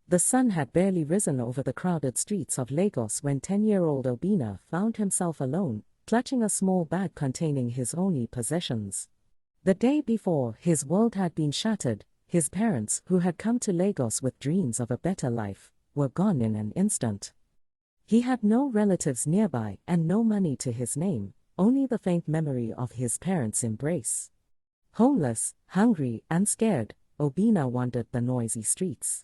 The sun had barely risen over the crowded streets of Lagos when 10-year-old Obinna found himself alone, clutching a small bag containing his only possessions. The day before, his world had been shattered. His parents, who had come to Lagos with dreams of a better life, were gone in an instant. He had no relatives nearby and no money to his name, only the faint memory of his parents' embrace. Homeless, hungry, and scared, Obinna wandered the noisy streets.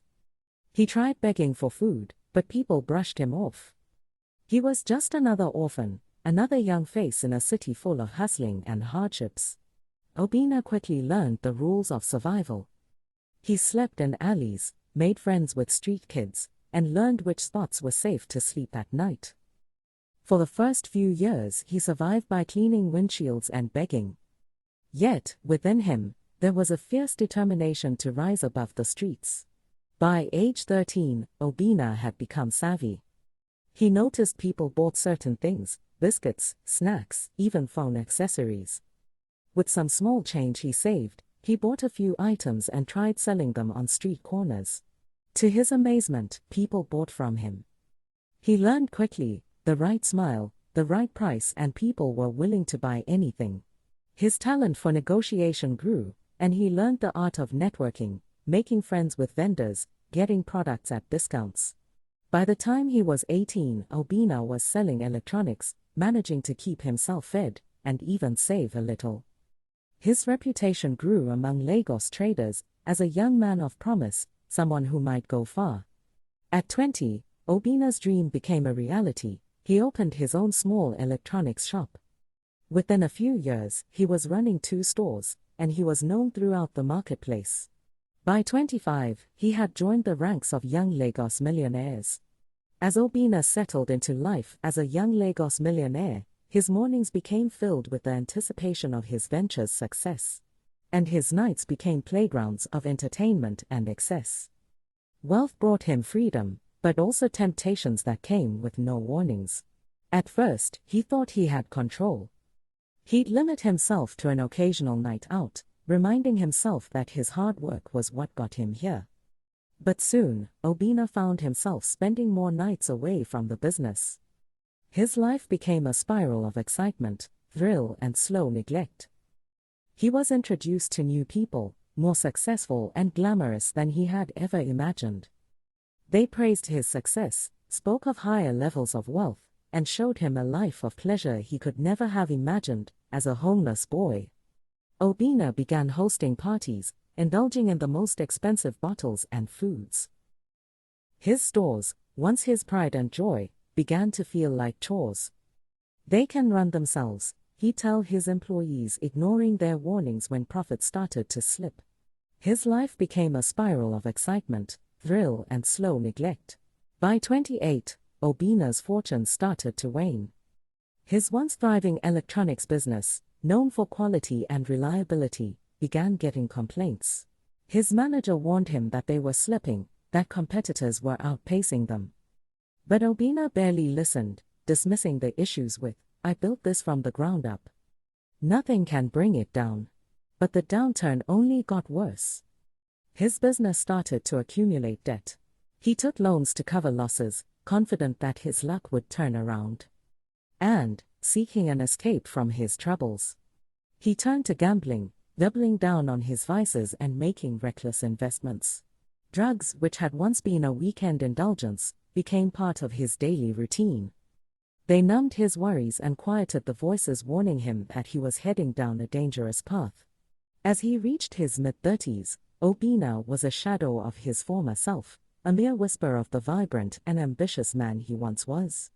He tried begging for food, but people brushed him off. He was just another orphan, another young face in a city full of hustling and hardships. Obinna quickly learned the rules of survival. He slept in alleys, made friends with street kids, and learned which spots were safe to sleep at night. For the first few years, he survived by cleaning windshields and begging. Yet, within him, there was a fierce determination to rise above the streets. By age 13, Obinna had become savvy. He noticed people bought certain things: biscuits, snacks, even phone accessories. With some small change he saved, he bought a few items and tried selling them on street corners. To his amazement, people bought from him. He learned quickly: the right smile, the right price, and people were willing to buy anything. His talent for negotiation grew, and he learned the art of networking, making friends with vendors, getting products at discounts. By the time he was 18, Obinna was selling electronics, managing to keep himself fed, and even save a little. His reputation grew among Lagos traders as a young man of promise, someone who might go far. At 20, Obinna's dream became a reality. He opened his own small electronics shop. Within a few years, he was running 2 stores, and he was known throughout the marketplace. By 25, he had joined the ranks of young Lagos millionaires. As Obinna settled into life as a young Lagos millionaire, his mornings became filled with the anticipation of his venture's success. And his nights became playgrounds of entertainment and excess. Wealth brought him freedom, but also temptations that came with no warnings. At first, he thought he had control. He'd limit himself to an occasional night out, reminding himself that his hard work was what got him here. But soon, Obinna found himself spending more nights away from the business. His life became a spiral of excitement, thrill, and slow neglect. He was introduced to new people, more successful and glamorous than he had ever imagined. They praised his success, spoke of higher levels of wealth, and showed him a life of pleasure he could never have imagined as a homeless boy. Obinna began hosting parties, indulging in the most expensive bottles and foods. His stores, once his pride and joy, began to feel like chores. They can run themselves, he'd tell his employees, ignoring their warnings when profits started to slip. His life became a spiral of excitement, thrill, and slow neglect. By 28, Obinna's fortune started to wane. His once thriving electronics business, known for quality and reliability, began getting complaints. His manager warned him that they were slipping, that competitors were outpacing them. But Obinna barely listened, dismissing the issues with, "I built this from the ground up. Nothing can bring it down." But the downturn only got worse. His business started to accumulate debt. He took loans to cover losses, confident that his luck would turn around. And, seeking an escape from his troubles, he turned to gambling, doubling down on his vices and making reckless investments. Drugs, which had once been a weekend indulgence, became part of his daily routine. They numbed his worries and quieted the voices warning him that he was heading down a dangerous path. As he reached his mid-30s, Obinna was a shadow of his former self, a mere whisper of the vibrant and ambitious man he once was.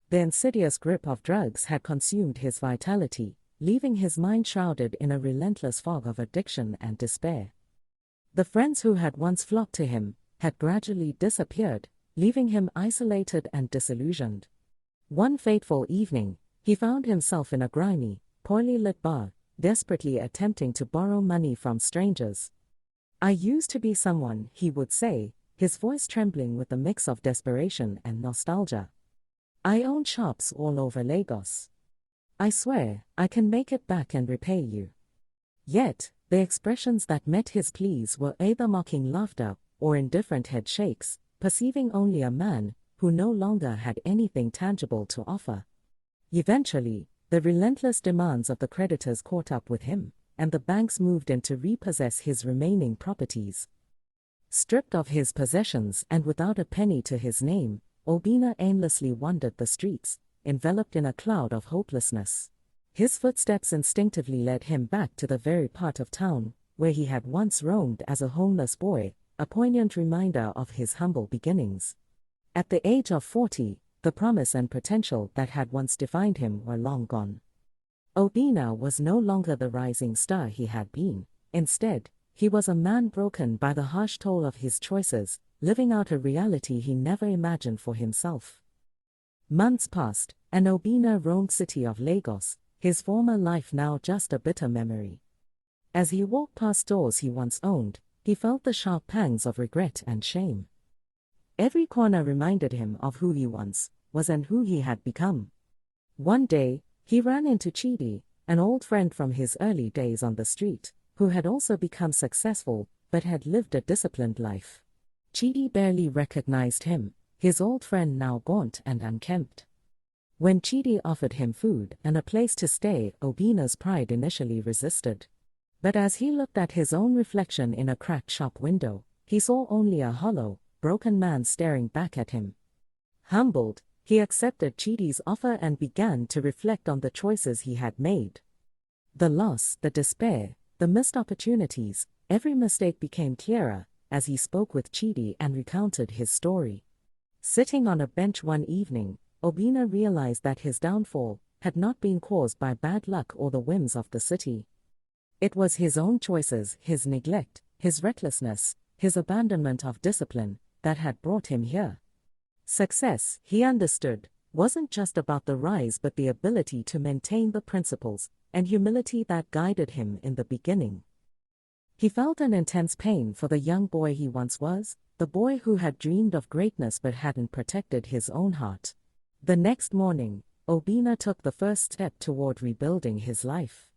The insidious grip of drugs had consumed his vitality, leaving his mind shrouded in a relentless fog of addiction and despair. The friends who had once flocked to him had gradually disappeared, leaving him isolated and disillusioned. One fateful evening, he found himself in a grimy, poorly lit bar, desperately attempting to borrow money from strangers. "I used to be someone," he would say, his voice trembling with a mix of desperation and nostalgia. "I own shops all over Lagos. I swear, I can make it back and repay you." Yet, the expressions that met his pleas were either mocking laughter or indifferent head shakes, perceiving only a man who no longer had anything tangible to offer. Eventually, the relentless demands of the creditors caught up with him, and the banks moved in to repossess his remaining properties. Stripped of his possessions and without a penny to his name, Obinna aimlessly wandered the streets, enveloped in a cloud of hopelessness. His footsteps instinctively led him back to the very part of town where he had once roamed as a homeless boy, a poignant reminder of his humble beginnings. At the age of 40, the promise and potential that had once defined him were long gone. Obinna was no longer the rising star he had been. Instead, he was a man broken by the harsh toll of his choices, living out a reality he never imagined for himself. Months passed, and Obinna roamed the city of Lagos, his former life now just a bitter memory. As he walked past stores he once owned, he felt the sharp pangs of regret and shame. Every corner reminded him of who he once was and who he had become. One day, he ran into Chidi, an old friend from his early days on the street, who had also become successful but had lived a disciplined life. Chidi barely recognized him, his old friend now gaunt and unkempt. When Chidi offered him food and a place to stay, Obinna's pride initially resisted. But as he looked at his own reflection in a cracked shop window, he saw only a hollow, broken man staring back at him. Humbled, he accepted Chidi's offer and began to reflect on the choices he had made. The loss, the despair, the missed opportunities, every mistake became clearer as he spoke with Chidi and recounted his story. Sitting on a bench one evening, Obinna realized that his downfall had not been caused by bad luck or the whims of the city. It was his own choices, his neglect, his recklessness, his abandonment of discipline, that had brought him here. Success, he understood, wasn't just about the rise but the ability to maintain the principles and humility that guided him in the beginning. He felt an intense pain for the young boy he once was, the boy who had dreamed of greatness but hadn't protected his own heart. The next morning, Obinna took the first step toward rebuilding his life.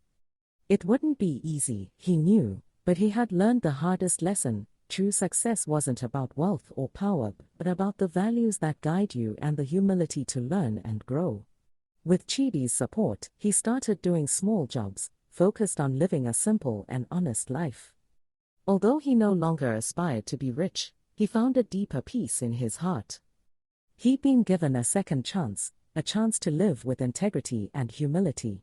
It wouldn't be easy, he knew, but he had learned the hardest lesson. True success wasn't about wealth or power, but about the values that guide you and the humility to learn and grow. With Chidi's support, he started doing small jobs, focused on living a simple and honest life. Although he no longer aspired to be rich, he found a deeper peace in his heart. He'd been given a second chance, a chance to live with integrity and humility.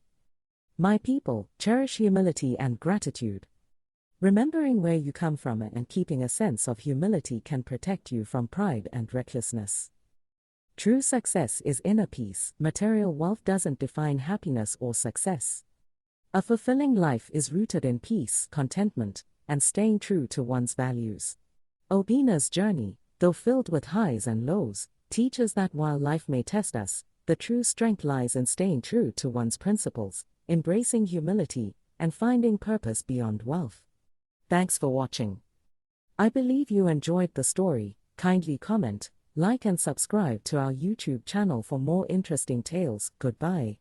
My people, cherish humility and gratitude. Remembering where you come from and keeping a sense of humility can protect you from pride and recklessness. True success is inner peace. Material wealth doesn't define happiness or success. A fulfilling life is rooted in peace, contentment, and staying true to one's values. Obinna's journey, though filled with highs and lows, teaches that while life may test us, the true strength lies in staying true to one's principles, embracing humility, and finding purpose beyond wealth. Thanks for watching. I believe you enjoyed the story. Kindly comment, like and subscribe to our YouTube channel for more interesting tales. Goodbye.